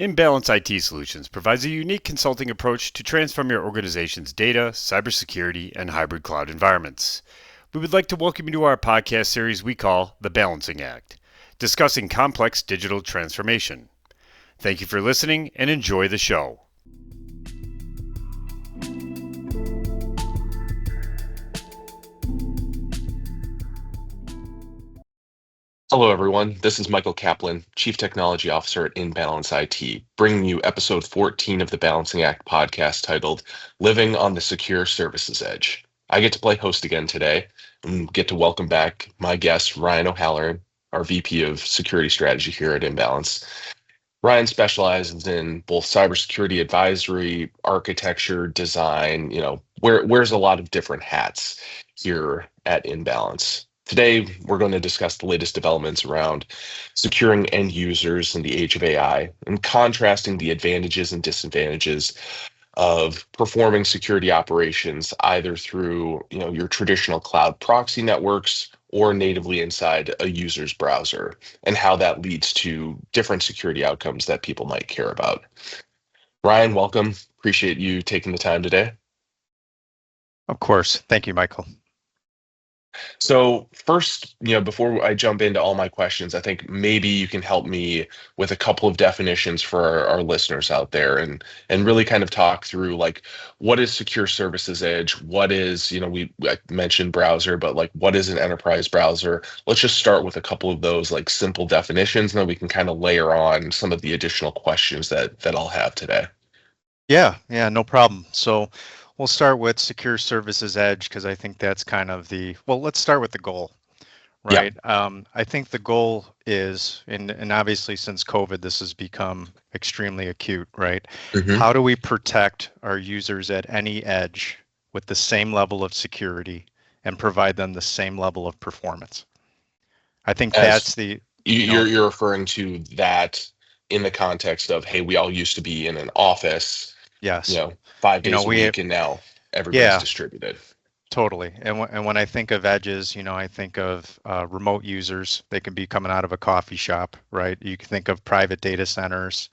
Imbalance IT Solutions provides a unique consulting approach to transform your organization's data, cybersecurity, and hybrid cloud environments. We would like to welcome you to our podcast series we call The Balancing Act, discussing complex digital transformation. Thank you for listening and enjoy the show. Hello, everyone. This is Michael Caplan, Chief Technology Officer at Imbalance IT, bringing you episode 14 of the Balancing Act podcast titled Living on the Secure Services Edge. I get to play host again today and get to welcome back my guest, Ryan O'Halloran, our VP of Security Strategy here at Imbalance. Ryan specializes in both cybersecurity advisory, architecture, design, wears a lot of different hats here at Imbalance. Today, we're going to discuss the latest developments around securing end users in the age of AI and contrasting the advantages and disadvantages of performing security operations either through, your traditional cloud proxy networks or natively inside a user's browser, and how that leads to different security outcomes that people might care about. Ryan, welcome. Appreciate you taking the time today. Of course. Thank you, Michael. So first, before I jump into all my questions, I think maybe you can help me with a couple of definitions for our listeners out there and really kind of talk through like what is secure services edge? What is, I mentioned browser, but like what is an enterprise browser? Let's just start with a couple of those like simple definitions, and then we can kind of layer on some of the additional questions that I'll have today. Yeah, no problem. So we'll start with secure services edge because I think that's kind of let's start with the goal, right? I think the goal is, and obviously since COVID, this has become extremely acute, right? Mm-hmm. How do we protect our users at any edge with the same level of security and provide them the same level of performance? I think that's you're referring to that in the context of, hey, we all used to be in an office. Yes. 5 days a week, and now everybody's distributed. Totally. And when I think of edges, I think of remote users. They can be coming out of a coffee shop, right? You can think of private data centers.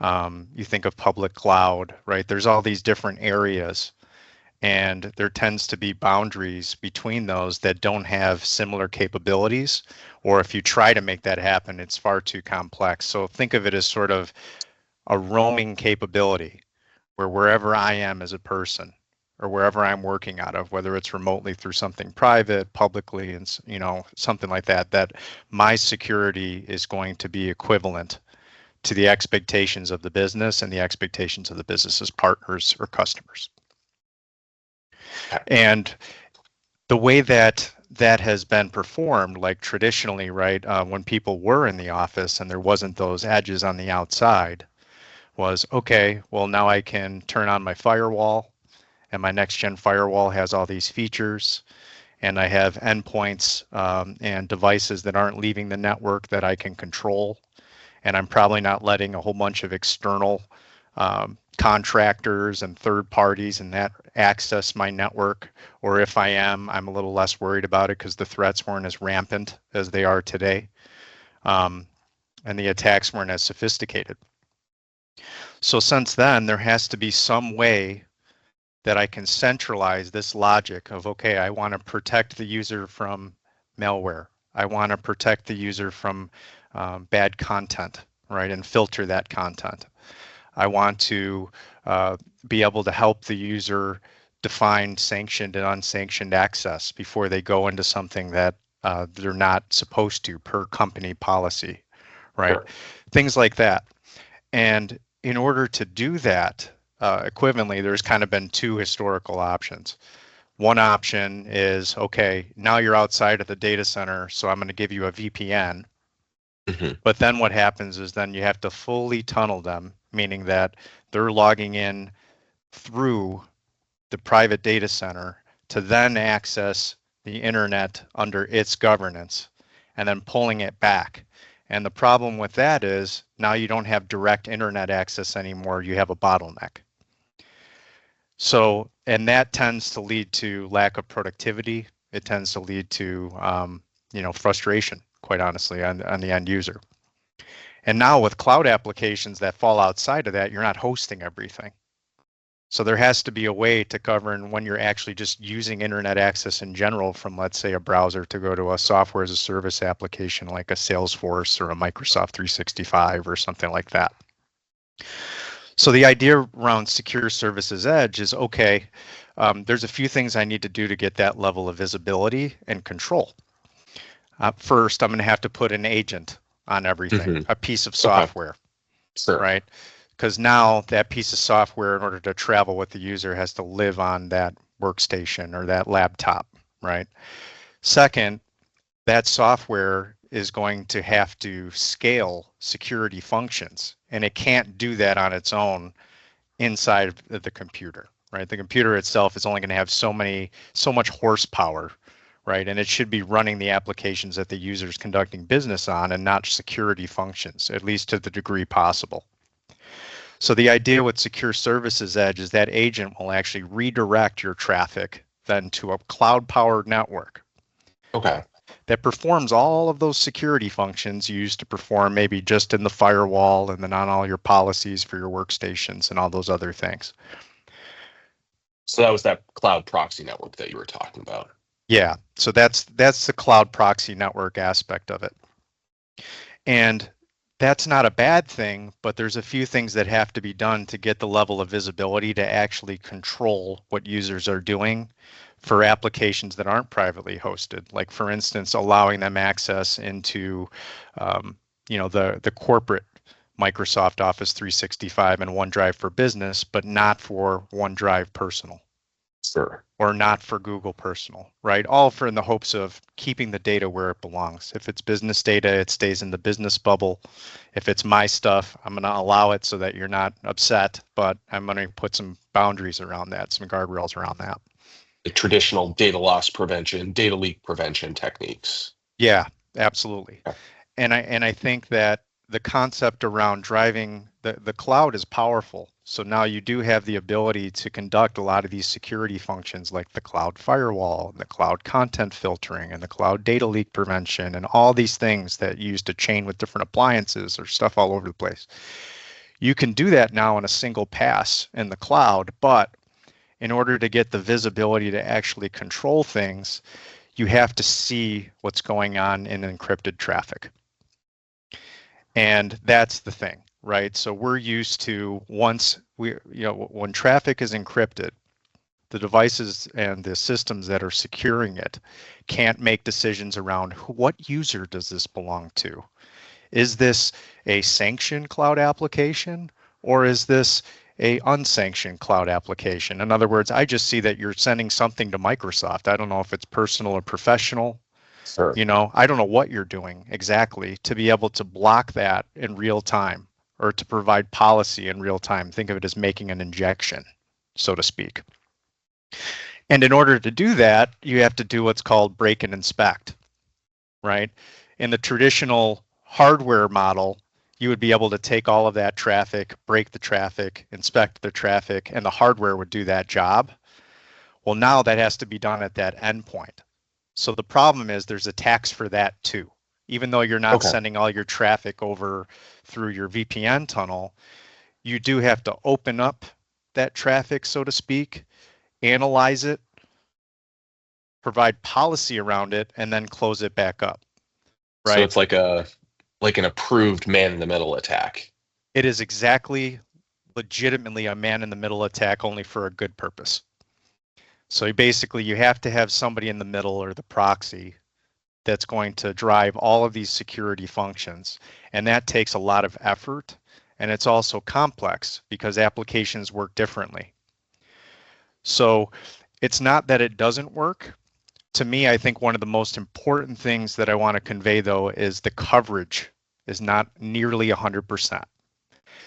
You think of public cloud, right? There's all these different areas, and there tends to be boundaries between those that don't have similar capabilities. Or if you try to make that happen, it's far too complex. So think of it as sort of a roaming capability, where wherever I am as a person or wherever I'm working out of, whether it's remotely through something private, publicly, and something like that, that my security is going to be equivalent to the expectations of the business and the expectations of the business's partners or customers. And the way that has been performed, like traditionally, right, when people were in the office and there wasn't those edges on the outside, was, okay, well, now I can turn on my firewall, and my next-gen firewall has all these features, and I have endpoints and devices that aren't leaving the network that I can control, and I'm probably not letting a whole bunch of external contractors and third parties and that access my network, or if I am, I'm a little less worried about it because the threats weren't as rampant as they are today, and the attacks weren't as sophisticated. So since then, there has to be some way that I can centralize this logic of, okay, I want to protect the user from malware. I want to protect the user from bad content, right, and filter that content. I want to be able to help the user define sanctioned and unsanctioned access before they go into something that they're not supposed to per company policy, right? Sure. Things like that. And in order to do that, equivalently, there's kind of been two historical options. One option is, okay, now you're outside of the data center, so I'm going to give you a VPN. Mm-hmm. But then what happens is then you have to fully tunnel them, meaning that they're logging in through the private data center to then access the internet under its governance and then pulling it back. And the problem with that is now you don't have direct internet access anymore. You have a bottleneck. So, and that tends to lead to lack of productivity. It tends to lead to, frustration, quite honestly, on the end user. And now with cloud applications that fall outside of that, you're not hosting everything. So there has to be a way to govern when you're actually just using internet access in general from, let's say, a browser to go to a software as a service application like a Salesforce or a Microsoft 365 or something like that. So the idea around Secure Services Edge is, okay, there's a few things I need to do to get that level of visibility and control. First, I'm going to have to put an agent on everything, a piece of software, Sure. right? Because now that piece of software, in order to travel with the user, has to live on that workstation or that laptop, right? Second, that software is going to have to scale security functions, and it can't do that on its own inside of the computer, right? The computer itself is only going to have so much horsepower, right? And it should be running the applications that the user is conducting business on and not security functions, at least to the degree possible. So the idea with Secure Services Edge is that agent will actually redirect your traffic then to a cloud-powered network. Okay. That performs all of those security functions you used to perform maybe just in the firewall and then on all your policies for your workstations and all those other things. So that was that cloud proxy network that you were talking about. Yeah, so that's the cloud proxy network aspect of it. And that's not a bad thing, but there's a few things that have to be done to get the level of visibility to actually control what users are doing for applications that aren't privately hosted. Like, for instance, allowing them access into, the corporate Microsoft Office 365 and OneDrive for Business, but not for OneDrive Personal. Sure. Or not for Google Personal, right? All for in the hopes of keeping the data where it belongs. If it's business data, it stays in the business bubble. If it's my stuff, I'm going to allow it so that you're not upset, but I'm going to put some boundaries around that, some guardrails around that. The traditional data loss prevention, data leak prevention techniques. Yeah, absolutely. Okay. And I think that the concept around driving the cloud is powerful. So now you do have the ability to conduct a lot of these security functions like the cloud firewall, and the cloud content filtering, and the cloud data leak prevention, and all these things that you used to chain with different appliances or stuff all over the place. You can do that now in a single pass in the cloud, but in order to get the visibility to actually control things, you have to see what's going on in encrypted traffic. And that's the thing, right? So we're used to when traffic is encrypted, the devices and the systems that are securing it can't make decisions around what user does this belong to? Is this a sanctioned cloud application, or is this a unsanctioned cloud application? In other words, I just see that you're sending something to Microsoft. I don't know if it's personal or professional. Sure. I don't know what you're doing exactly to be able to block that in real time or to provide policy in real time. Think of it as making an injection, so to speak. And in order to do that, you have to do what's called break and inspect, right? In the traditional hardware model, you would be able to take all of that traffic, break the traffic, inspect the traffic, and the hardware would do that job. Well, now that has to be done at that endpoint. So the problem is there's a tax for that too. Even though you're not sending all your traffic over through your VPN tunnel, you do have to open up that traffic, so to speak, analyze it, provide policy around it, and then close it back up. Right? So it's like an approved man-in-the-middle attack. It is exactly legitimately a man-in-the-middle attack, only for a good purpose. So basically, you have to have somebody in the middle, or the proxy, that's going to drive all of these security functions. And that takes a lot of effort. And it's also complex because applications work differently. So it's not that it doesn't work. To me, I think one of the most important things that I want to convey, though, is the coverage is not nearly 100%.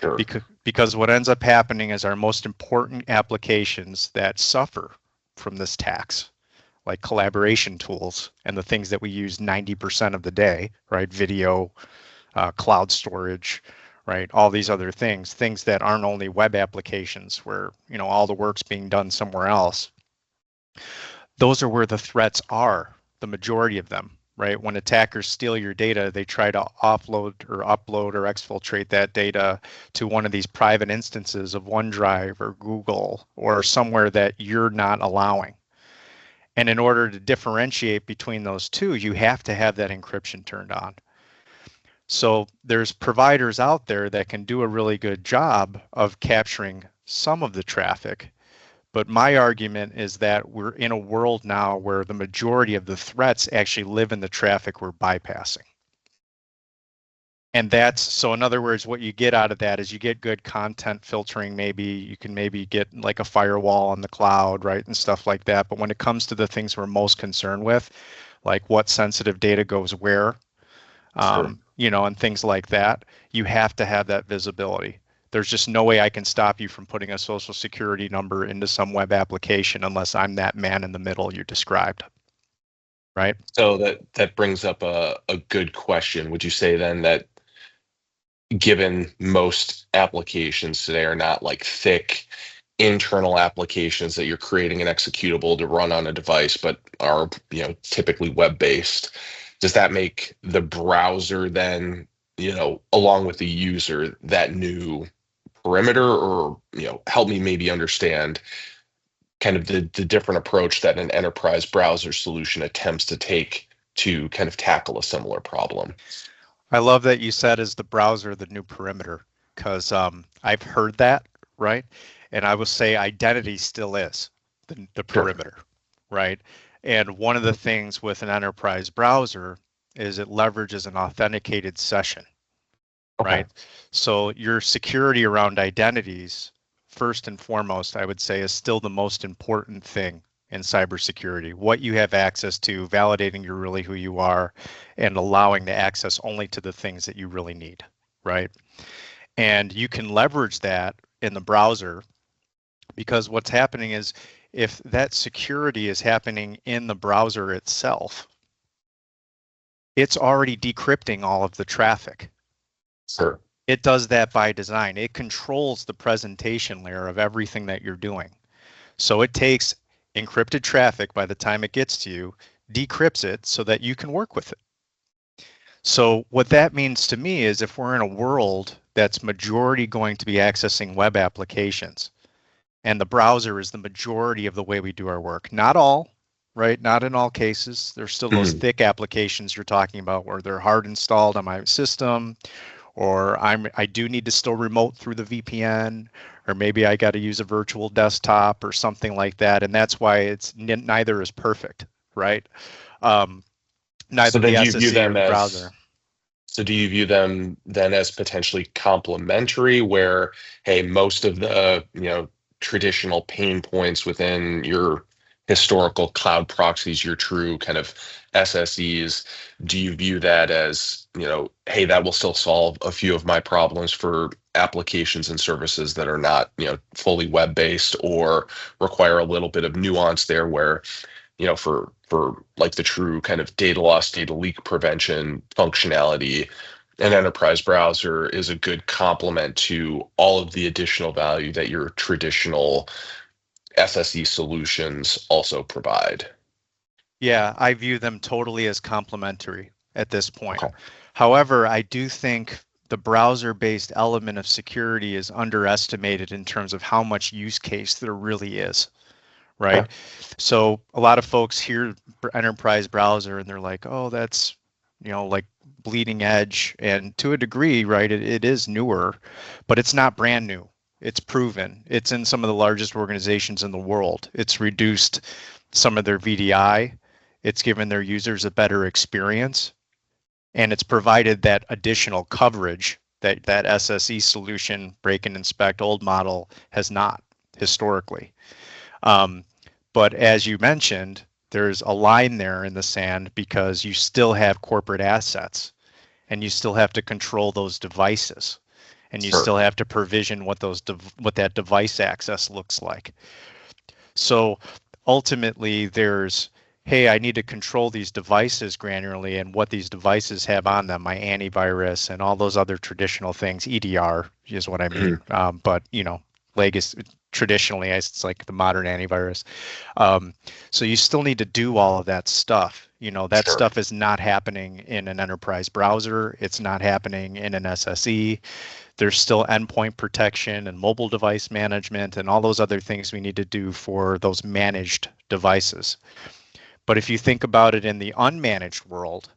Sure. Because what ends up happening is our most important applications that suffer from this tax, like collaboration tools and the things that we use 90% of the day, right? Video, cloud storage, right? All these other things that aren't only web applications where, all the work's being done somewhere else. Those are where the threats are, the majority of them. right? When attackers steal your data, they try to offload or upload or exfiltrate that data to one of these private instances of OneDrive or Google or somewhere that you're not allowing. And in order to differentiate between those two, you have to have that encryption turned on. So there's providers out there that can do a really good job of capturing some of the traffic. But my argument is that we're in a world now where the majority of the threats actually live in the traffic we're bypassing. And that's, so in other words, what you get out of that is you get good content filtering. Maybe you can maybe get like a firewall on the cloud, right? And stuff like that. But when it comes to the things we're most concerned with, like what sensitive data goes where, you know, and things like that, you have to have that visibility. There's just no way I can stop you from putting a social security number into some web application unless I'm that man in the middle you described, right? So that brings up a good question. Would you say then that given most applications today are not like thick internal applications that you're creating an executable to run on a device, but are, you know, typically web-based, does that make the browser then, you know, along with the user, that new perimeter? Or, you know, help me maybe understand kind of the different approach that an enterprise browser solution attempts to take to kind of tackle a similar problem. I love that you said is the browser the new perimeter, because I've heard that, right? And I will say identity still is the perimeter, right? And one of the things with an enterprise browser is it leverages an authenticated session, right? So your security around identities, first and foremost, I would say, is still the most important thing in cybersecurity. What you have access to, validating you're really who you are, and allowing the access only to the things that you really need, right? And you can leverage that in the browser, because what's happening is if that security is happening in the browser itself, it's already decrypting all of the traffic. Sure. It does that by design. It controls the presentation layer of everything that you're doing. So it takes encrypted traffic by the time it gets to you, decrypts it so that you can work with it. So what that means to me is if we're in a world that's majority going to be accessing web applications, and the browser is the majority of the way we do our work, not all, right? Not in all cases. There's still those thick applications you're talking about where they're hard installed on my system, or I do need to still remote through the VPN, or maybe I got to use a virtual desktop or something like that. And that's why it's neither is perfect, right? Neither the SSE or the browser. So do you view them then as potentially complementary, where, hey, most of the, you know, traditional pain points within your historical cloud proxies, your true kind of SSEs, do you view that as, you know, hey, that will still solve a few of my problems for applications and services that are not, you know, fully web-based or require a little bit of nuance there, where, you know, for like the true kind of data loss, data leak prevention functionality, an enterprise browser is a good complement to all of the additional value that your traditional SSE solutions also provide? Yeah, I view them totally as complementary at this point. Okay. However, I do think the browser-based element of security is underestimated in terms of how much use case there really is, right? Okay. So a lot of folks hear enterprise browser and they're like, oh, that's, you know, like bleeding edge. And to a degree, right, it is newer, but it's not brand new. It's proven. It's in some of the largest organizations in the world. It's reduced some of their VDI. It's given their users a better experience. And it's provided that additional coverage that SSE solution, break and inspect old model, has not historically. But as you mentioned, there's a line there in the sand because you still have corporate assets and you still have to control those devices, and you still have to provision what that device access looks like. So ultimately there's, hey, I need to control these devices granularly and what these devices have on them, my antivirus and all those other traditional things. EDR is what I mean. But, you know, legacy, traditionally, it's like the modern antivirus. So you still need to do all of that stuff. That Sure. stuff is not happening in an enterprise browser. It's not happening in an SSE. There's still endpoint protection and mobile device management and all those other things we need to do for those managed devices. But if you think about it in the unmanaged world,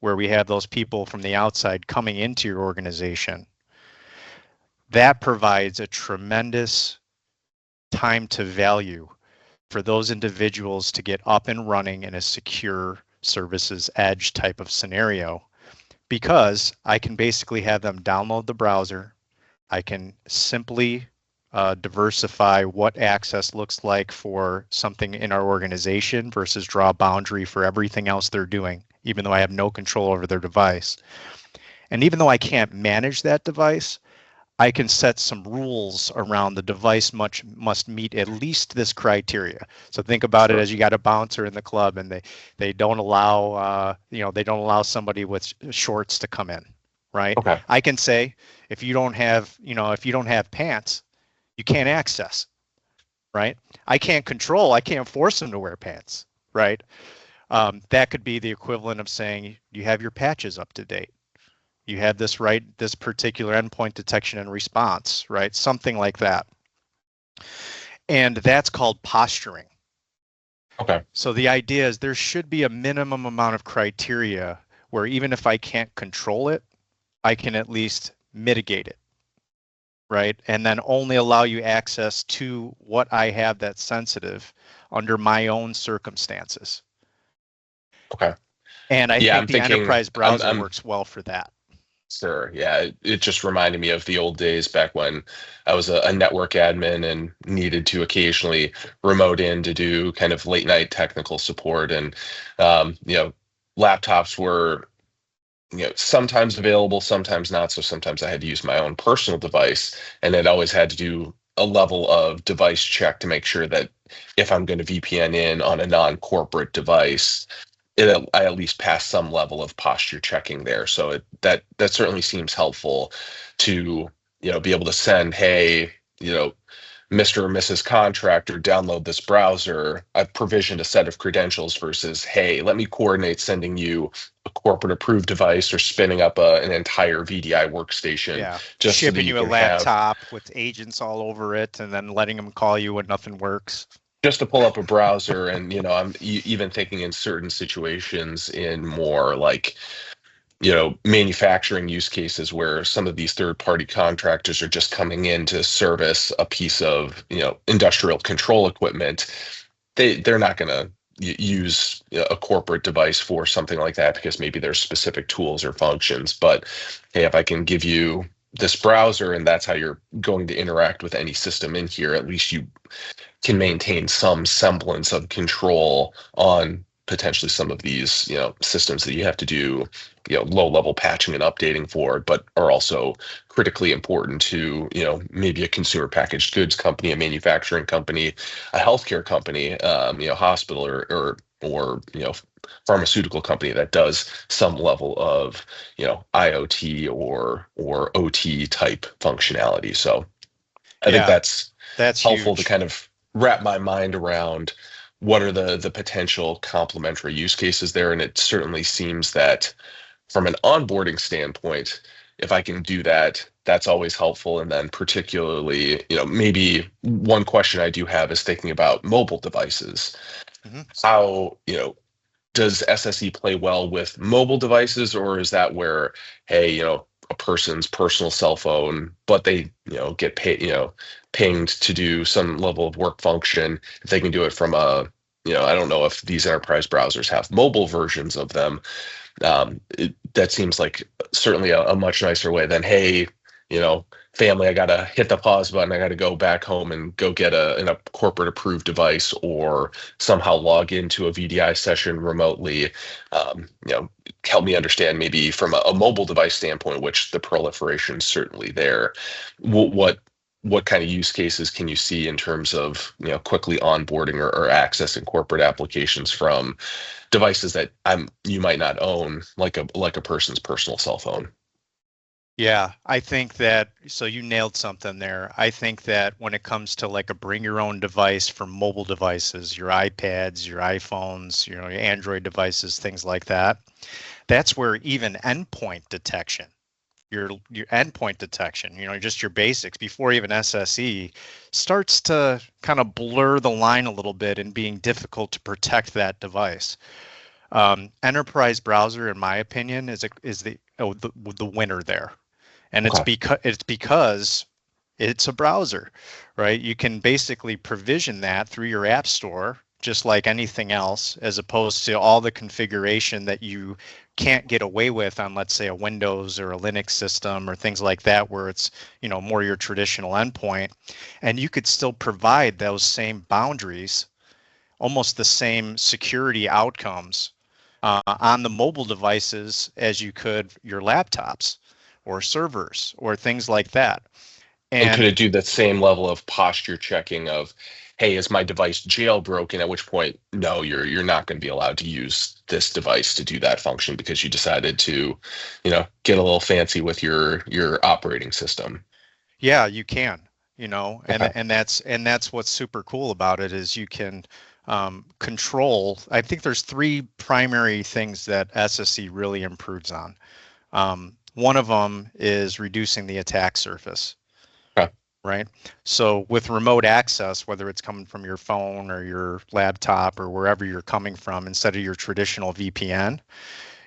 where we have those people from the outside coming into your organization, that provides a tremendous time to value for those individuals to get up and running in a secure services edge type of scenario, because I can basically have them download the browser. I can simply diversify what access looks like for something in our organization versus draw a boundary for everything else they're doing, even though I have no control over their device. And even though I can't manage that device, I can set some rules around the device must meet at least this criteria. So think about it Sure. as you got a bouncer in the club, and they don't allow they don't allow somebody with shorts to come in, right? Okay. I can say if you don't have pants, you can't access, right? I can't force them to wear pants, right? That could be the equivalent of saying you have your patches up to date. You have this particular endpoint detection and response, right? Something like that. And that's called posturing. Okay. So the idea is there should be a minimum amount of criteria where even if I can't control it, I can at least mitigate it, right? And then only allow you access to what I have that's sensitive under my own circumstances. Okay. And I Yeah, think I'm the thinking. enterprise I'm. browser I'm works well for that. sure. Yeah, it just reminded me of the old days back when I was a network admin and needed to occasionally remote in to do kind of late night technical support, and laptops were sometimes available, sometimes not. So sometimes I had to use my own personal device, and it always had to do a level of device check to make sure that if I'm going to VPN in on a non-corporate device, I at least pass some level of posture checking there. So that certainly seems helpful to be able to send, hey, you know, Mr. or Mrs. Contractor, download this browser. I've provisioned a set of credentials versus, hey, let me coordinate sending you a corporate approved device or spinning up an entire VDI workstation Yeah. just so that Shipping you you a can have laptop with agents all over it and then letting them call you when nothing works. just to pull up a browser. And I'm even thinking in certain situations in more like manufacturing use cases where some of these third party contractors are just coming in to service a piece of industrial control equipment. They're not going to use a corporate device for something like that because maybe there's specific tools or functions. But hey, if I can give you this browser and that's how you're going to interact with any system in here, at least you can maintain some semblance of control on potentially some of these systems that you have to do low level patching and updating for, but are also critically important to maybe a consumer packaged goods company, a manufacturing company, a healthcare company, hospital or pharmaceutical company that does some level of IoT or OT type functionality. So I think Yeah, that's that's helpful to huge. kind of wrap my mind around what are the potential complementary use cases there. And it certainly seems that from an onboarding standpoint, if I can do that, that's always helpful. And then particularly, maybe one question I do have is thinking about mobile devices. Mhm. How, does SSE play well with mobile devices, or is that where, hey, a person's personal cell phone, but they, get paid, pinged to do some level of work function? If they can do it from I don't know if these enterprise browsers have mobile versions of them. That seems like certainly a much nicer way than, hey, family, I gotta hit the pause button, I gotta go back home and go get a corporate approved device or somehow log into a VDI session remotely. Help me understand maybe from a mobile device standpoint, which the proliferation is certainly there. What kind of use cases can you see in terms of quickly onboarding or accessing corporate applications from devices that you might not own, like a person's personal cell phone? Yeah, I think that, so you nailed something there. I think that when it comes to like a bring your own device for mobile devices, your iPads, your iPhones, your Android devices, things like that, that's where even endpoint detection, your endpoint detection, just your basics before even SSE starts to kind of blur the line a little bit and being difficult to protect that device. Enterprise browser, in my opinion, is the winner there, and Okay. it's because it's a browser, right? You can basically provision that through your app store, just like anything else, as opposed to all the configuration that you can't get away with on, let's say, a Windows or a Linux system or things like that, where it's, more your traditional endpoint. And you could still provide those same boundaries, almost the same security outcomes on the mobile devices as you could your laptops or servers or things like that. And could And it do that same level of posture checking of, hey, is my device jailbroken? At which point, no, you're not going to be allowed to use this device to do that function because you decided to, get a little fancy with your operating system. yeah, you can, Okay. and that's what's super cool about it is you can control. I think there's three primary things that SSE really improves on. One of them is reducing the attack surface, Okay. right? So with remote access, whether it's coming from your phone or your laptop or wherever you're coming from, instead of your traditional VPN,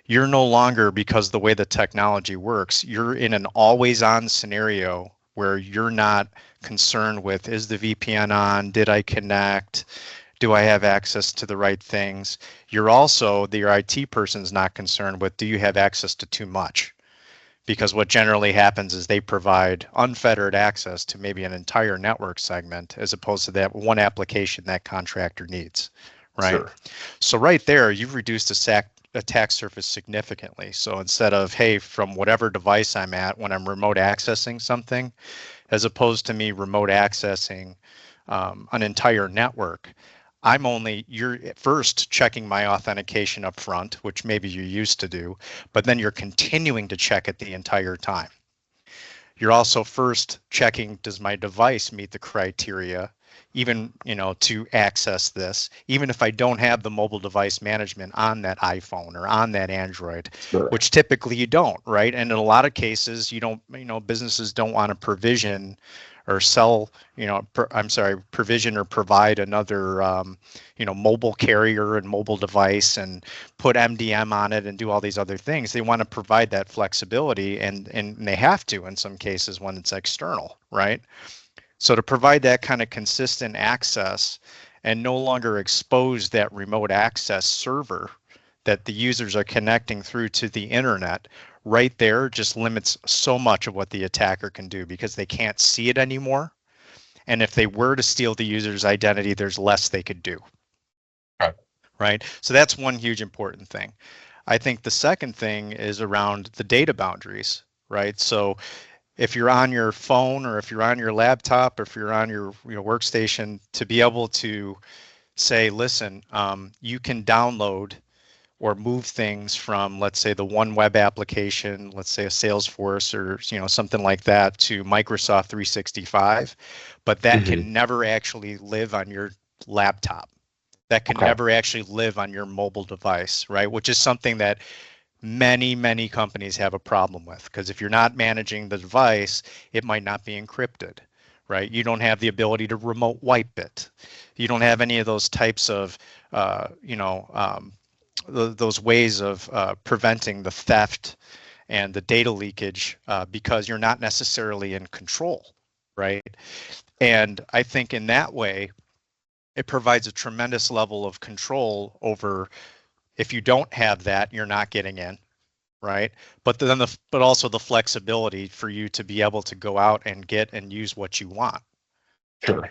you're no longer, because the way the technology works, you're in an always on scenario where you're not concerned with, is the VPN on? Did I connect? Do I have access to the right things? You're also, your IT person's not concerned with, do you have access to too much? Because what generally happens is they provide unfettered access to maybe an entire network segment as opposed to that one application that contractor needs, right? Sure. So right there, you've reduced the attack surface significantly. So instead of, hey, from whatever device I'm at when I'm remote accessing something, as opposed to me remote accessing an entire network, you're at first checking my authentication up front, which maybe you used to do, but then you're continuing to check it the entire time. You're also first checking, does my device meet the criteria, even, to access this, even if I don't have the mobile device management on that iPhone or on that Android, Sure. which typically you don't, right? And in a lot of cases, you don't, businesses don't want to provision or sell, provision or provide another, mobile carrier and mobile device and put MDM on it and do all these other things. They want to provide that flexibility, and they have to in some cases when it's external, right? So to provide that kind of consistent access and no longer expose that remote access server that the users are connecting through to the internet, right there just limits so much of what the attacker can do because they can't see it anymore. And if they were to steal the user's identity, there's less they could do, Okay. right? So that's one huge important thing. I think the second thing is around the data boundaries, right? So if you're on your phone or if you're on your laptop or if you're on your workstation, to be able to say, listen, you can download or move things from, let's say, the one web application, let's say a Salesforce or something like that, to Microsoft 365, but that Hmm. can never actually live on your laptop. That can Okay. never actually live on your mobile device, right? Which is something that many companies have a problem with, because if you're not managing the device, it might not be encrypted, right? You don't have the ability to remote wipe it. You don't have any of those types of those ways of preventing the theft and the data leakage, because you're not necessarily in control, right? And I think in that way it provides a tremendous level of control over, if you don't have that, you're not getting in, right? But also the flexibility for you to be able to go out and get and use what you want. Sure.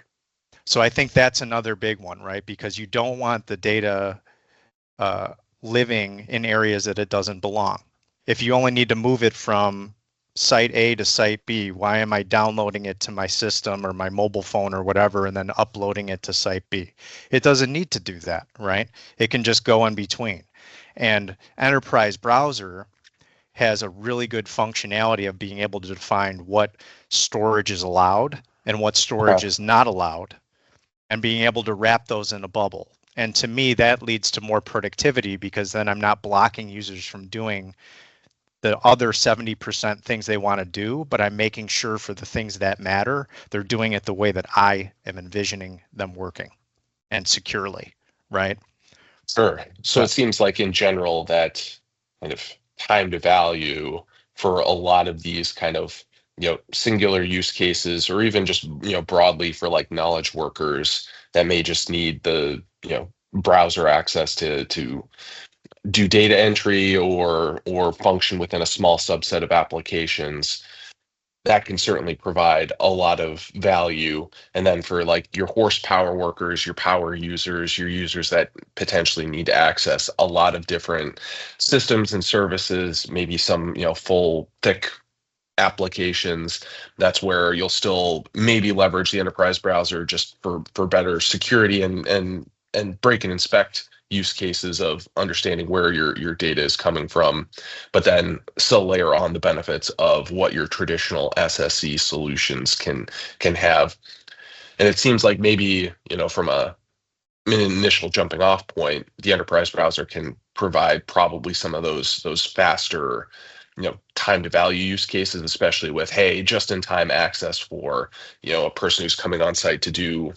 So I think that's another big one, right? Because you don't want the data uh, living in areas that it doesn't belong. If you only need to move it from site A to site B, why am I downloading it to my system or my mobile phone or whatever and then uploading it to site B? It doesn't need to do that, right? It can just go in between. And enterprise browser has a really good functionality of being able to define what storage is allowed and what storage is not allowed, and being able to wrap those in a bubble. And to me, that leads to more productivity, because then I'm not blocking users from doing the other 70% things they want to do, but I'm making sure for the things that matter, they're doing it the way that I am envisioning them working, and securely, right? Sure. So it seems like in general that kind of time to value for a lot of these kind of, singular use cases, or even just, broadly for like knowledge workers that may just need the, browser access to do data entry or function within a small subset of applications, that can certainly provide a lot of value. And then for like your horsepower workers, your power users, your users that potentially need to access a lot of different systems and services, maybe some, full thick applications, that's where you'll still maybe leverage the enterprise browser just for better security and break and inspect use cases of understanding where your data is coming from, but then still layer on the benefits of what your traditional SSE solutions can have. And it seems like maybe, from an initial jumping off point, the enterprise browser can provide probably some of those faster, time to value use cases, especially with, hey, just in time access for, a person who's coming on site to do,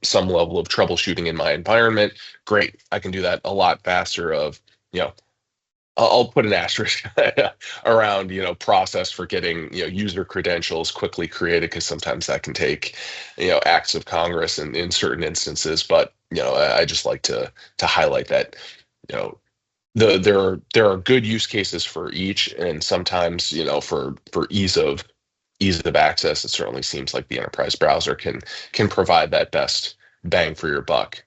some level of troubleshooting in my environment. Great, I can do that a lot faster. I'll put an asterisk around, process for getting, user credentials quickly created, because sometimes that can take, acts of Congress in certain instances. But, I just like to highlight that, there are good use cases for each, and sometimes, for ease of access, it certainly seems like the enterprise browser can provide that best bang for your buck.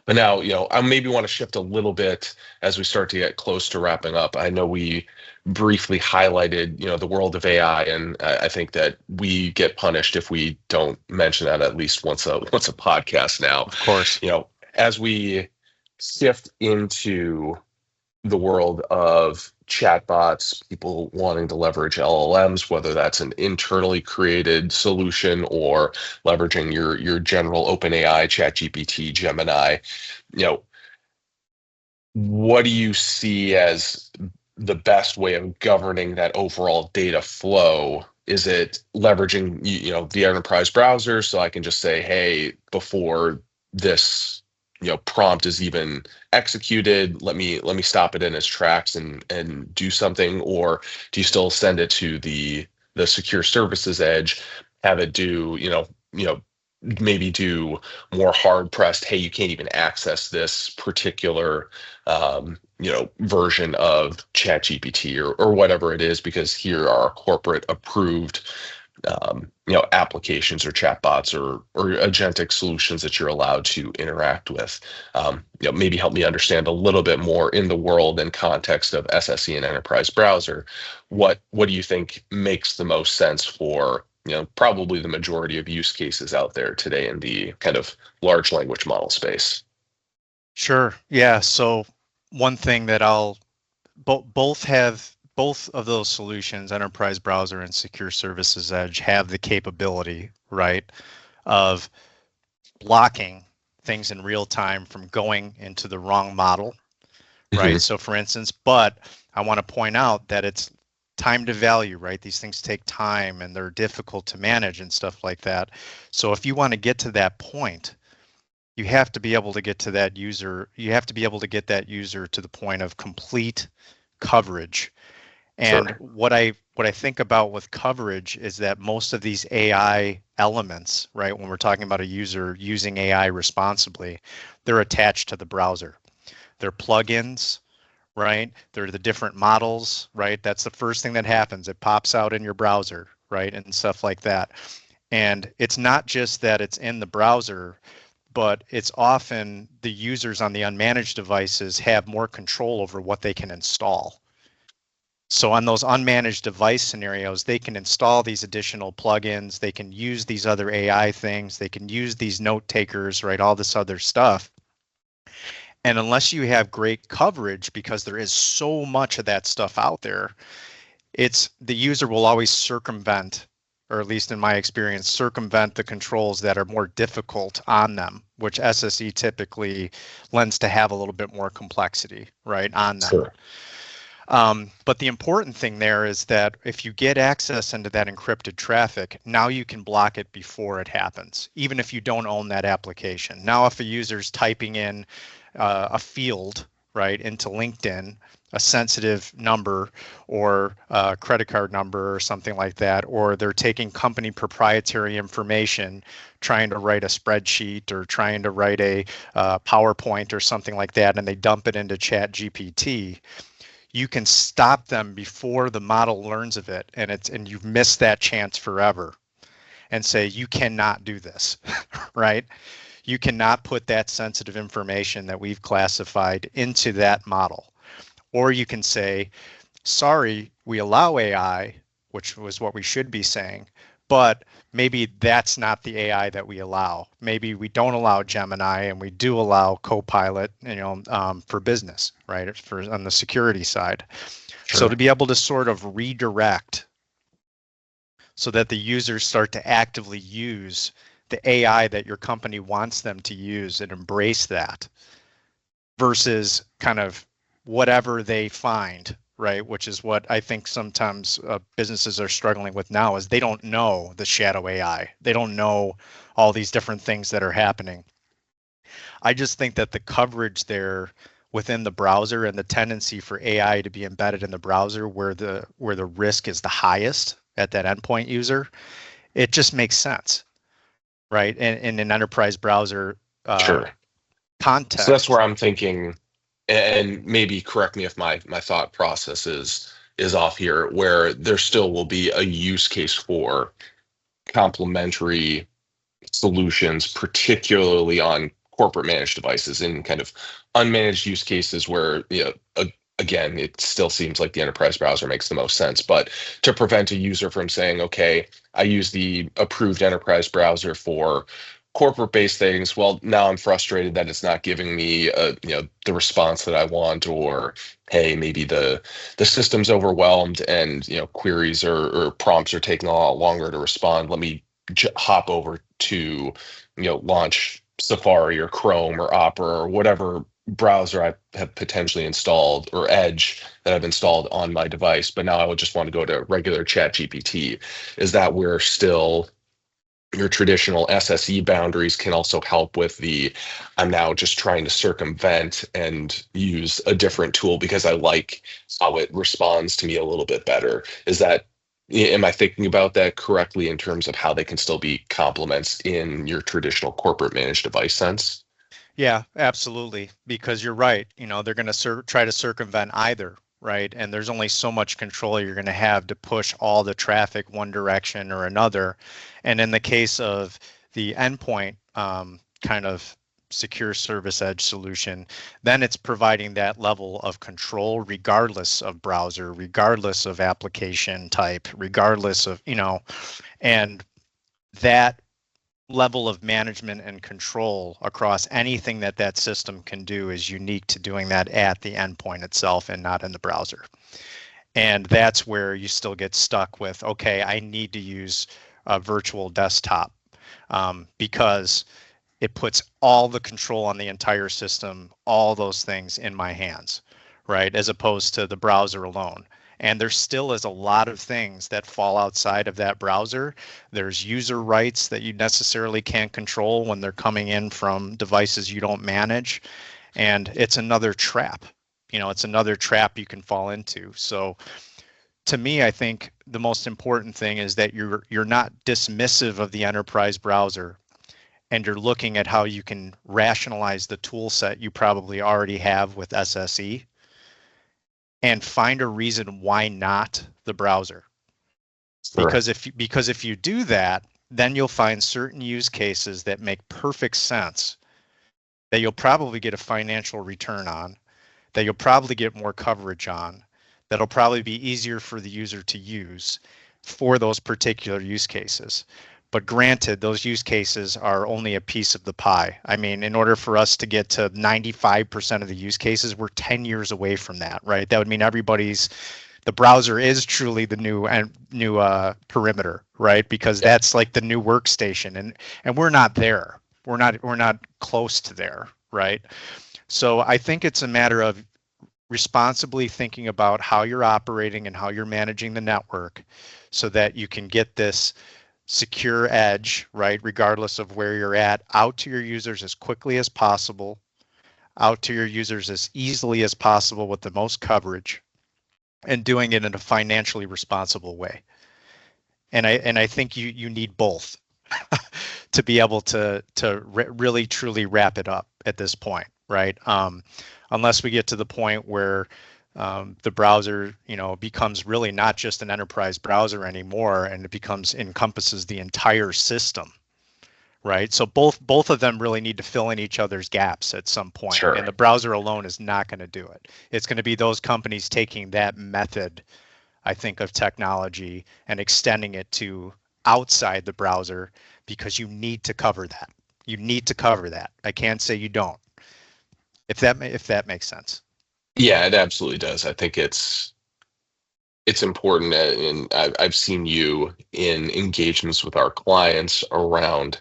But now, I maybe want to shift a little bit as we start to get close to wrapping up. I know we briefly highlighted, the world of AI, and I think that we get punished if we don't mention that at least once a podcast now. Of course. As we shift into the world of chatbots, people wanting to leverage LLMs, whether that's an internally created solution or leveraging your general OpenAI, ChatGPT, Gemini, what do you see as the best way of governing that overall data flow? Is it leveraging, the enterprise browser, so I can just say, hey, before this, prompt is even executed, let me stop it in its tracks and do something? Or do you still send it to the secure services edge, have it do, maybe do more hard pressed, hey, you can't even access this particular version of ChatGPT or whatever it is, because here are corporate approved applications or chatbots or agentic solutions that you're allowed to interact with. Maybe help me understand a little bit more in the world and context of SSE and enterprise browser. What do you think makes the most sense for, probably the majority of use cases out there today in the kind of large language model space? Sure. Yeah. So one thing that both of those solutions, enterprise browser and secure services edge, have the capability, right, of blocking things in real time from going into the wrong model, right? Mm-hmm. So for instance, but I want to point out that it's time to value, right? These things take time and they're difficult to manage and stuff like that. So if you want to get to that point, you have to be able to get to that user. You have to be able to get that user to the point of complete coverage. And Sure. what I think about with coverage is that most of these AI elements, right, when we're talking about a user using AI responsibly, they're attached to the browser. They're plugins, right? They're the different models, right? That's the first thing that happens. It pops out in your browser, right, and stuff like that. And it's not just that it's in the browser, but it's often the users on the unmanaged devices have more control over what they can install. So on those unmanaged device scenarios, they can install these additional plugins, they can use these other AI things, they can use these note takers, right, all this other stuff. And unless you have great coverage, because there is so much of that stuff out there, it's the user will always circumvent, or at least in my experience, circumvent the controls that are more difficult on them, which SSE typically lends to have a little bit more complexity, right, on them. Sure. But the important thing there is that if you get access into that encrypted traffic, now you can block it before it happens, even if you don't own that application. Now, if a user's typing in a field, right, into LinkedIn, a sensitive number or a credit card number or something like that, or they're taking company proprietary information, trying to write a spreadsheet or trying to write a PowerPoint or something like that, and they dump it into ChatGPT, you can stop them before the model learns of it, and you've missed that chance forever, and say you cannot do this, right? You cannot put that sensitive information that we've classified into that model. Or you can say, sorry, we allow AI, which was what we should be saying, but maybe that's not the AI that we allow. Maybe we don't allow Gemini and we do allow Copilot, for business, right? For on the security side. Sure. So to be able to sort of redirect so that the users start to actively use the AI that your company wants them to use and embrace that versus kind of whatever they find, right? Which is what I think sometimes businesses are struggling with now is they don't know the shadow AI. They don't know all these different things that are happening. I just think that the coverage there within the browser and the tendency for AI to be embedded in the browser where the risk is the highest at that endpoint user, it just makes sense, right? And in an enterprise browser Sure. context. So that's where I'm thinking, and maybe correct me if my thought process is off here, where there still will be a use case for complementary solutions, particularly on corporate managed devices and kind of unmanaged use cases where, again, it still seems like the enterprise browser makes the most sense. But to prevent a user from saying, okay, I use the approved enterprise browser for corporate-based things. Well, now I'm frustrated that it's not giving me, the response that I want, or hey, maybe the system's overwhelmed and queries or prompts are taking a lot longer to respond. Let me hop over to launch Safari or Chrome or Opera or whatever browser I have potentially installed, or Edge that I've installed on my device, but now I would just want to go to regular ChatGPT. Is that where still your traditional SSE boundaries can also help with I'm now just trying to circumvent and use a different tool because I like how it responds to me a little bit better? Am I thinking about that correctly in terms of how they can still be complements in your traditional corporate managed device sense? Yeah, absolutely. Because you're right. They're going to try to circumvent either, right? And there's only so much control you're going to have to push all the traffic one direction or another. And in the case of the endpoint kind of secure service edge solution, then it's providing that level of control regardless of browser, regardless of application type, regardless of, and that level of management and control across anything that system can do is unique to doing that at the endpoint itself and not in the browser. And that's where you still get stuck with, okay, I need to use a virtual desktop because it puts all the control on the entire system, all those things in my hands, right? As opposed to the browser alone. And there still is a lot of things that fall outside of that browser. There's user rights that you necessarily can't control when they're coming in from devices you don't manage. And it's another trap. It's another trap you can fall into. So to me, I think the most important thing is that you're not dismissive of the enterprise browser, and you're looking at how you can rationalize the tool set you probably already have with SSE and find a reason why not the browser. Sure. Because if you do that, then you'll find certain use cases that make perfect sense, that you'll probably get a financial return on, that you'll probably get more coverage on, that'll probably be easier for the user to use for those particular use cases. But granted, those use cases are only a piece of the pie. I mean, in order for us to get to 95% of the use cases, we're 10 years away from that, right? That would mean the browser is truly the new perimeter, right? Because that's like the new workstation, and we're not there. We're not close to there, right? So I think it's a matter of responsibly thinking about how you're operating and how you're managing the network so that you can get this secure edge, right, regardless of where you're at, out to your users as quickly as possible, out to your users as easily as possible with the most coverage, and doing it in a financially responsible way. And I think you need both to be able to really truly wrap it up at this point, right? Unless we get to the point where the browser, becomes really not just an enterprise browser anymore, and it encompasses the entire system, right? So both of them really need to fill in each other's gaps at some point. Sure. And the browser alone is not going to do it. It's going to be those companies taking that method, I think, of technology and extending it to outside the browser, because you need to cover that. You need to cover that. I can't say you don't. If that makes sense. Yeah, it absolutely does. I think it's important, and I've seen you in engagements with our clients around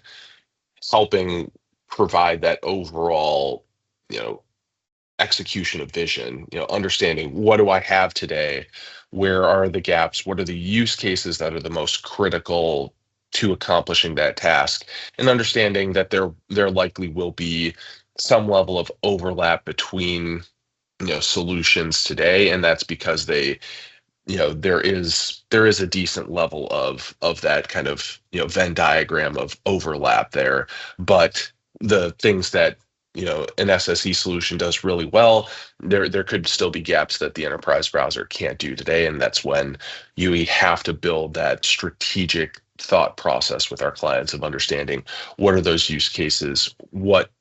helping provide that overall, execution of vision, understanding what do I have today, where are the gaps, what are the use cases that are the most critical to accomplishing that task, and understanding that there likely will be some level of overlap between solutions today, and that's because there is a decent level of that kind of Venn diagram of overlap there. But the things that an SSE solution does really well, there could still be gaps that the enterprise browser can't do today, and that's when we have to build that strategic thought process with our clients of understanding what are those use cases, what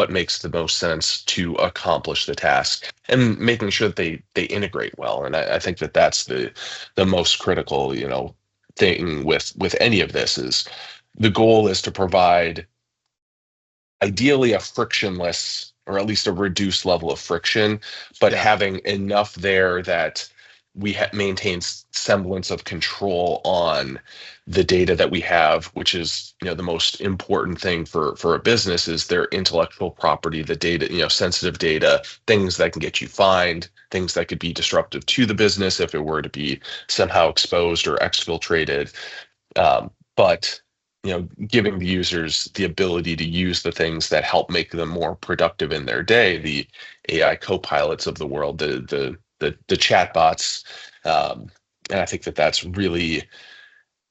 makes the most sense to accomplish the task, and making sure that they integrate well. And I think that that's the most critical thing with any of this. Is the goal is to provide ideally a frictionless, or at least a reduced level of friction, but Yeah. having enough there that we maintain semblance of control on the data that we have, which is the most important thing for a business, is their intellectual property, the data, sensitive data, things that can get you fined, things that could be disruptive to the business if it were to be somehow exposed or exfiltrated. But giving the users the ability to use the things that help make them more productive in their day, the AI co-pilots of the world, the chatbots, and I think that that's really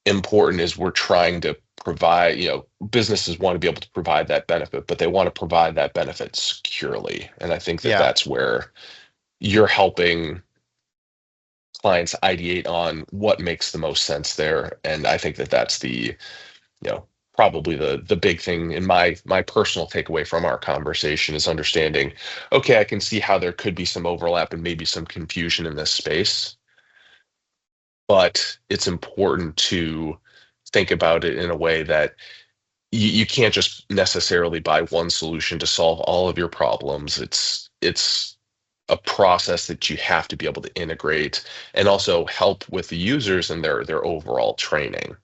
important. Is we're trying to provide, businesses want to be able to provide that benefit, but they want to provide that benefit securely, and I think that Yeah. that's where you're helping clients ideate on what makes the most sense there. And I think that that's probably the big thing in my personal takeaway from our conversation, is understanding, okay, I can see how there could be some overlap and maybe some confusion in this space, but it's important to think about it in a way that you can't just necessarily buy one solution to solve all of your problems. It's a process that you have to be able to integrate and also help with the users and their overall training.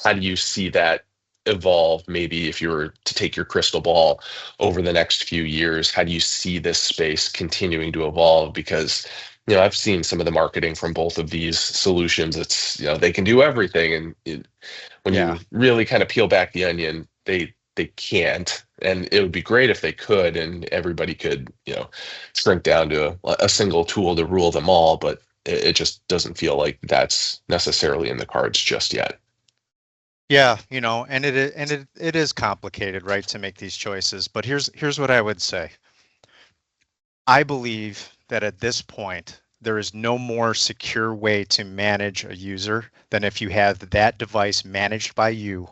How do you see that evolve? Maybe if you were to take your crystal ball over the next few years, how do you see this space continuing to evolve? Because I've seen some of the marketing from both of these solutions. It's they can do everything, and when Yeah. you really kind of peel back the onion, they can't. And it would be great if they could, and everybody could shrink down to a single tool to rule them all. But it just doesn't feel like that's necessarily in the cards just yet. Yeah, and it is complicated, right, to make these choices. But here's what I would say. I believe that at this point, there is no more secure way to manage a user than if you have that device managed by you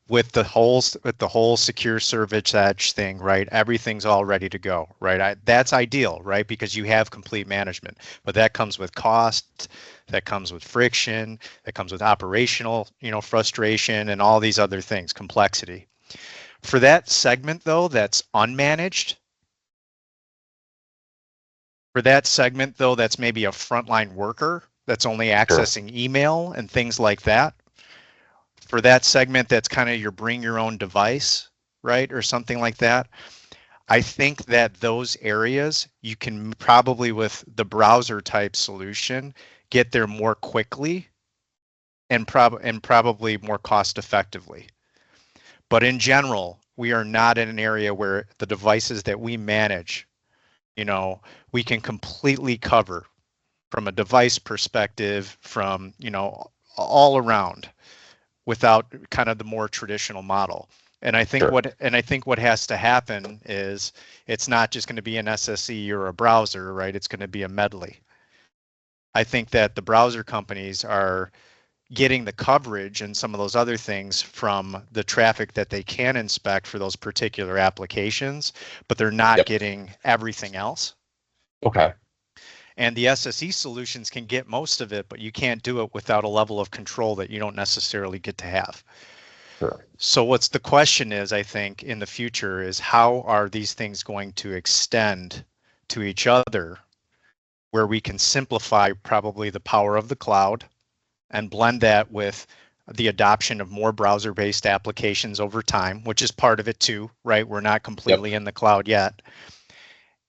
with the whole secure service edge thing, right? Everything's all ready to go, right? That's ideal, right? Because you have complete management, but that comes with cost, that comes with friction, that comes with operational, frustration and all these other things, complexity. For that segment though, that's unmanaged, that's maybe a frontline worker that's only Sure. accessing email and things like that. For that segment, that's kind of your bring your own device, right? Or something like that. I think that those areas you can probably with the browser type solution get there more quickly and probably more cost effectively. But in general, we are not in an area where the devices that we manage, we can completely cover from a device perspective, from, all around, without kind of the more traditional model. And I think Sure. what has to happen is it's not just going to be an SSE or a browser, right? It's going to be a medley. I think that the browser companies are getting the coverage and some of those other things from the traffic that they can inspect for those particular applications, but they're not Yep. getting everything else. Okay. And the SSE solutions can get most of it, but you can't do it without a level of control that you don't necessarily get to have. Sure. So what's the question is, I think, in the future is how are these things going to extend to each other where we can simplify probably the power of the cloud and blend that with the adoption of more browser-based applications over time, which is part of it too, right? We're not completely Yep. in the cloud yet.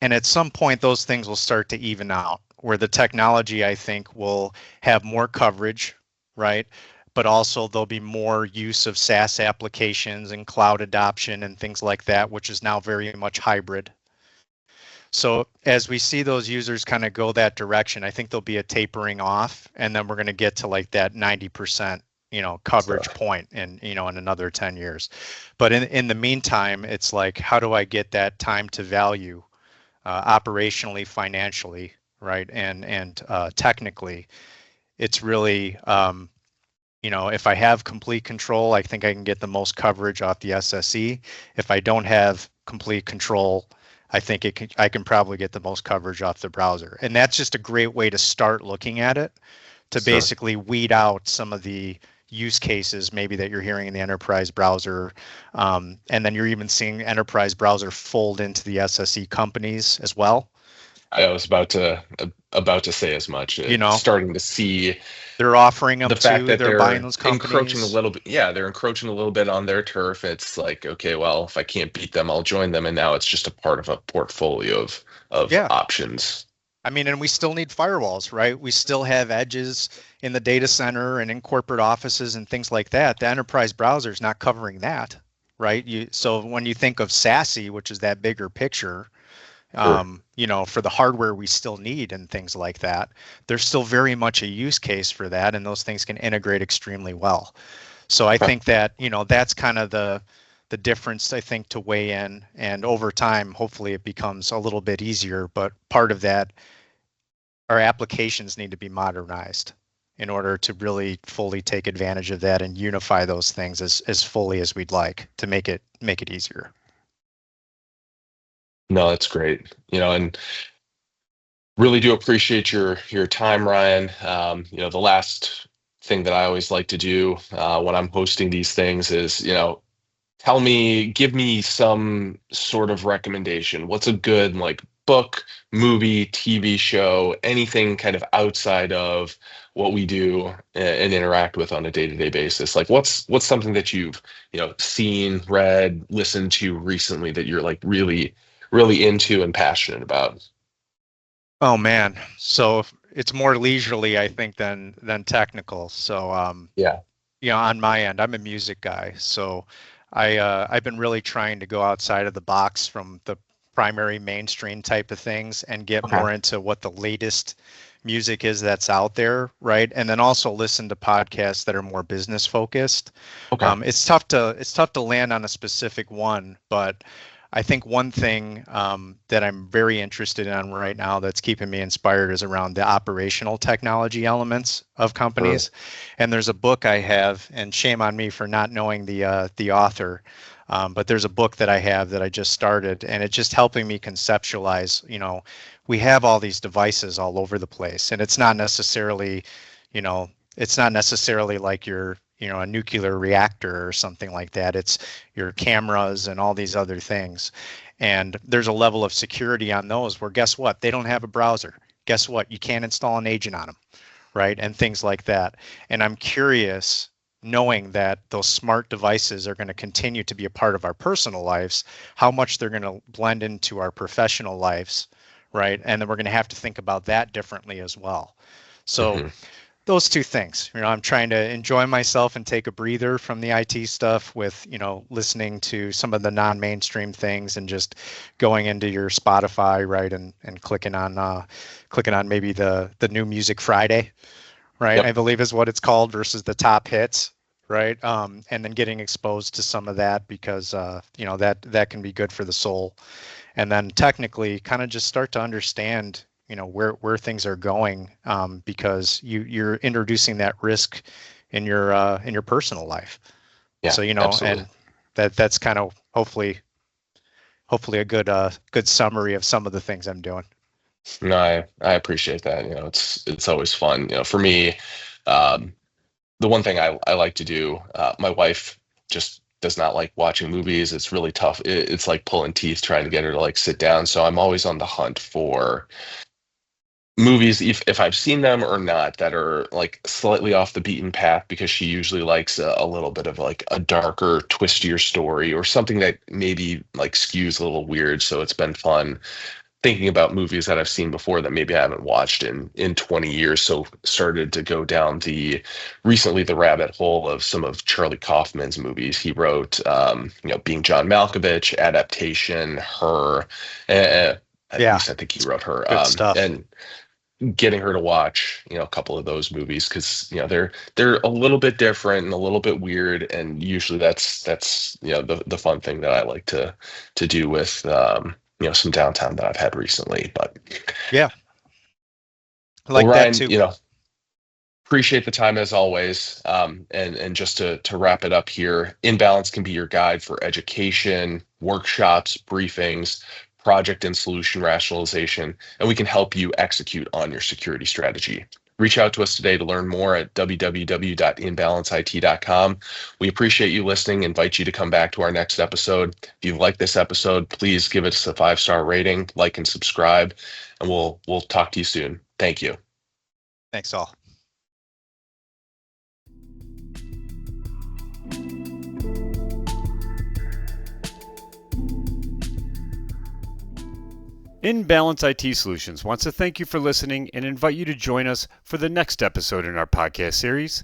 And at some point, those things will start to even out, where the technology, I think, will have more coverage, right? But also there'll be more use of SaaS applications and cloud adoption and things like that, which is now very much hybrid. So as we see those users kind of go that direction, I think there'll be a tapering off, and then we're going to get to like that 90%, coverage Stuff. point in, in another 10 years. But in the meantime, it's like, how do I get that time to value operationally, financially, right, and technically? It's really, if I have complete control, I think I can get the most coverage off the SSE. If I don't have complete control, I think I can probably get the most coverage off the browser. And that's just a great way to start looking at it, to Sure. basically weed out some of the use cases maybe that you're hearing in the enterprise browser. And then you're even seeing enterprise browser fold into the SSE companies as well. I was about to say as much. You know, Starting to see they're offering them the fact too. that They're buying they're those encroaching a companies. little bit. Yeah, they're encroaching a little bit on their turf. It's like, okay, well, if I can't beat them, I'll join them. And now it's just a part of a portfolio of Yeah. options. I mean, and we still need firewalls, right? We still have edges in the data center and in corporate offices and things like that. The enterprise browser is not covering that, right? So when you think of SASE, which is that bigger picture, Sure. for the hardware we still need and things like that, there's still very much a use case for that, and those things can integrate extremely well. So I Okay. think that, that's kind of the difference, I think, to weigh in, and over time, hopefully it becomes a little bit easier, but part of that, our applications need to be modernized in order to really fully take advantage of that and unify those things as fully as we'd like to make it easier. No, that's great. And really do appreciate your time, Ryan. The last thing that I always like to do when I'm hosting these things is, give me some sort of recommendation. What's a good like book, movie, TV show, anything kind of outside of what we do and interact with on a day-to-day basis? Like what's something that you've, seen, read, listened to recently that you're like really, really into and passionate about? Oh man, so it's more leisurely, I think, than technical. So Yeah. on my end, I'm a music guy, so I've been really trying to go outside of the box from the primary mainstream type of things and get Okay. more into what the latest music is that's out there, right? And then also listen to podcasts that are more business focused. Okay. It's tough to land on a specific one, but I think one thing that I'm very interested in right now that's keeping me inspired is around the operational technology elements of Sure. companies. And there's a book I have, and shame on me for not knowing the author, but there's a book that I have that I just started, and it's just helping me conceptualize. We have all these devices all over the place, and it's not necessarily, it's not necessarily like a nuclear reactor or something like that. It's your cameras and all these other things. And there's a level of security on those where, guess what? They don't have a browser. Guess what? You can't install an agent on them, right? And things like that. And I'm curious, knowing that those smart devices are going to continue to be a part of our personal lives, how much they're going to blend into our professional lives, right? And then we're going to have to think about that differently as well. So Hmm. those two things, I'm trying to enjoy myself and take a breather from the IT stuff with, listening to some of the non-mainstream things and just going into your Spotify, right, and clicking on maybe the new Music Friday, right, I Yep. believe is what it's called, versus the top hits, right, and then getting exposed to some of that because that can be good for the soul. And then technically kind of just start to understand where things are going, because you're introducing that risk in your personal life. Yeah, So absolutely. and that's kind of hopefully a good summary of some of the things I'm doing. No, I appreciate that. It's always fun. For me, um, the one thing I like to do, my wife just does not like watching movies. It's really tough. It's like pulling teeth trying to get her to like sit down. So I'm always on the hunt for movies, if I've seen them or not, that are like slightly off the beaten path, because she usually likes a little bit of like a darker, twistier story or something that maybe like skews a little weird. So it's been fun thinking about movies that I've seen before that maybe I haven't watched in 20 years. So started to go down the rabbit hole of some of Charlie Kaufman's movies. He wrote, Being John Malkovich, Adaptation, Her, at Yeah, least I think he wrote Her. good stuff. And getting her to watch, a couple of those movies, because they're a little bit different and a little bit weird, and usually that's the fun thing that I like to do with some downtime that I've had recently. But Yeah, I well, like that Ryan, too. appreciate the time as always. And just to wrap it up here, Imbalance can be your guide for education, workshops, briefings, project and solution rationalization, and we can help you execute on your security strategy. Reach out to us today to learn more at www.imbalanceit.com. We appreciate you listening, invite you to come back to our next episode. If you like this episode, please give us a 5-star rating, like and subscribe, and we'll talk to you soon. Thank you. Thanks all. In Balance IT Solutions wants to thank you for listening and invite you to join us for the next episode in our podcast series.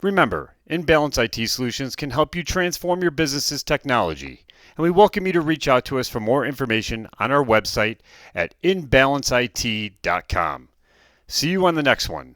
Remember, In Balance IT Solutions can help you transform your business's technology, and we welcome you to reach out to us for more information on our website at inbalanceit.com. See you on the next one.